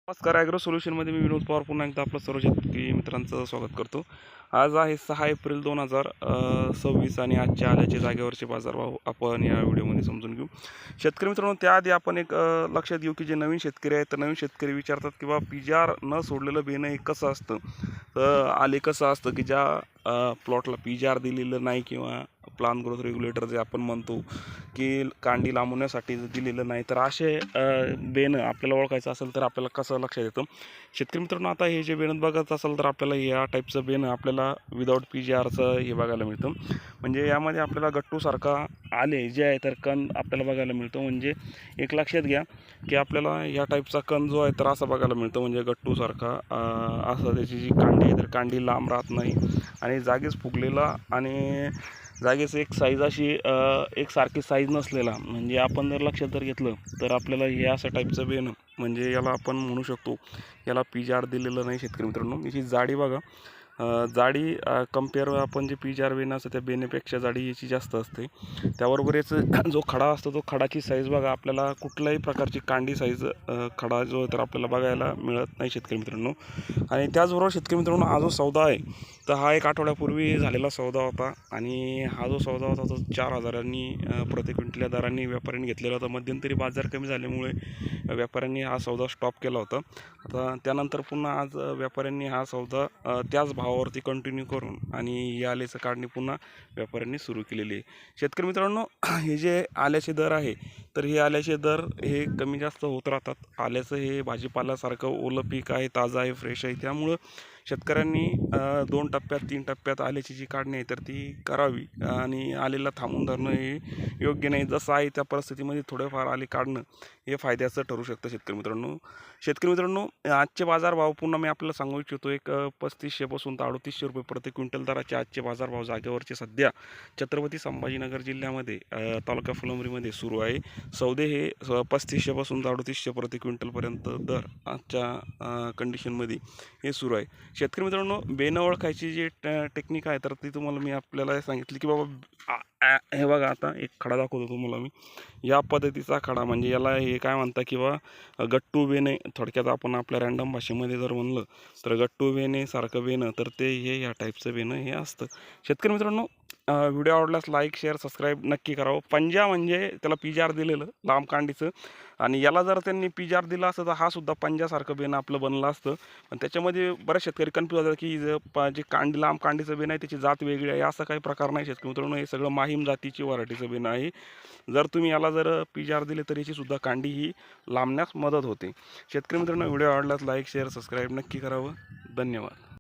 नमस्कार. ॲग्रो सोल्युशनमध्ये मी विनोद पवार पुन्हा एकदा आपलं सर्व शेतकरी मित्रांचं स्वागत करतो. आज आहे 6 एप्रिल 2026 आणि आजच्या आल्याच्या जागेवरचे बाजारभाव आपण या व्हिडिओमध्ये समजून घेऊ. शेतकरी मित्रांनो, त्याआधी आपण एक लक्षात घेऊ की जे नवीन शेतकरी आहेत तर नवीन शेतकरी विचारतात की बाबा पीजीआर न सोडलेलं बेणं हे कसं असतं. तर आले कसं असतं की ज्या प्लॉटला पीजीआर दिलेलं नाही किंवा प्लांट ग्रोथ रेग्युलेटर जे आपण म्हणतो की कांडी लांबवण्यासाठी दिलेलं नाही, तर असे बेणं आपल्याला ओळखायचं असेल तर आपल्याला कसं लक्षात येतं. शेतकरी मित्रांनो, आता हे जे बेणं बघत असाल तर आपल्याला या टाईपचं बेणं आपल्याला विदाऊट पीजीआरचं हे बघायला मिळतं. म्हणजे यामध्ये आपल्याला गट्टूसारखा आले जे आहे तर कण आपल्याला बघायला मिळतो. म्हणजे एक लक्षात घ्या की आपल्याला या टाईपचा कण जो आहे तर असा बघायला मिळतो. म्हणजे गट्टूसारखा असं त्याची जी कांडी आहे तर कांडी लांब राहत नाही आणि जागीच फुगलेला आणि जागेच एक साईज अशी एक सारखी साईज नसलेला. म्हणजे आपण जर लक्षात घेतलं तर आपल्याला हे अशा टाईपचं बेणं म्हणजे याला आपण म्हणू शकतो याला पीजीआर दिलेलं नाही. शेतकरी मित्रांनो, याची जाडी बघा, जाडी कंपेअर आपण जे पीजीआर बेणं असतं त्या बेणेपेक्षा जाडी याची जास्त असते. त्याबरोबर याचं जो खडा असतो तो खडाची साईज बघा, आपल्याला कुठल्याही प्रकारची कांडी साईज खडा जो तर आपल्याला बघायला मिळत नाही शेतकरी मित्रांनो. आणि त्याचबरोबर शेतकरी मित्रांनो, हा जो सौदा आहे तर हा एक आठवड्यापूर्वी झालेला सौदा होता आणि हा जो सौदा होता तो 4,000 प्रति क्विंटल या दरांनी व्यापाऱ्यांनी घेतलेला होता. मध्यंतरी बाजार कमी झाल्यामुळे व्यापाऱ्यांनी हा सौदा स्टॉप केला होता. आता त्यानंतर पुन्हा आज व्यापाऱ्यांनी हा सौदा त्याच भावावरती कंटिन्यू करून आणि या आल्याचं काढणी पुन्हा व्यापाऱ्यांनी सुरू केलेली आहे. शेतकरी मित्रांनो, हे जे आल्याचे दर आहे तर हे आल्याचे दर हे कमी जास्त होत राहतात. आल्याचं हे भाजीपाल्यासारखं ओलं पीक आहे, ताजं आहे, फ्रेश आहे. त्यामुळं शेतकऱ्यांनी 2 टप्प्यात 3 टप्प्यात आल्याची जी काढणी आहे तर ती करावी आणि आलेला थांबून धरणं हे योग्य नाही. जसं आहे त्या परिस्थितीमध्ये थोडेफार आले काढणं हे फायद्याचं ठरू शकतं. शेतकरी मित्रांनो, आजचे बाजारभाव पुन्हा मी आपल्याला सांगू इच्छितो. एक 3500 पासून तर 3800 रुपये प्रति क्विंटल दराचे आजचे बाजारभाव जागेवरचे सध्या छत्रपती संभाजीनगर जिल्ह्यामध्ये तालुका फुलंब्रीमध्ये सुरू आहे. सौदे हे 3500 पासून तर 3800 प्रति क्विंटलपर्यंत दर आजच्या कंडिशनमध्ये हे सुरू आहे. शेतकरी मित्रांनो, बेणं ओळखायची जी टेक्निक आहे तर ती तुम्हाला मी आपल्याला सांगितली की बाबा हे बघा, आता एक खडा दाखवतो तुम्हाला मी. या पद्धतीचा खडा म्हणजे याला हे काय म्हणतात किंवा गट्टू बेणे, थोडक्यात आपण आपल्या रँडम भाषेमध्ये जर म्हणलं तर गट्टू बेणे सारखं बेणं तर ते हे या टाईपचं बेणं हे असतं. शेतकरी मित्रांनो, व्हिडिओ आवडल्यास लाईक शेअर सबस्क्राईब नक्की करावं. पंजा म्हणजे त्याला पीजीआर दिलेलं लांब कांडीचं आणि याला जर त्यांनी पीजीआर दिला असतं तर हा सुद्धा पंजासारखं बेणं आपलं बनलं असतं. पण त्याच्यामध्ये बरेच शेतकरी कन्फ्यूज होतात की जे कांडी लांब कांडीचं बेणं आहे त्याची जात वेगळी आहे. असा काही प्रकार नाही शेतकरी मित्रांनो. हे सगळं माहीम जातीची व्हरायटीचं बेणं आहे. जर तुम्ही याला जर पीजीआर दिले तर याची सुद्धा कांडी ही लांबण्यास मदत होते. शेतकरी मित्रांनो, व्हिडिओ आवडल्यास लाईक शेअर सबस्क्राईब नक्की करावं. धन्यवाद.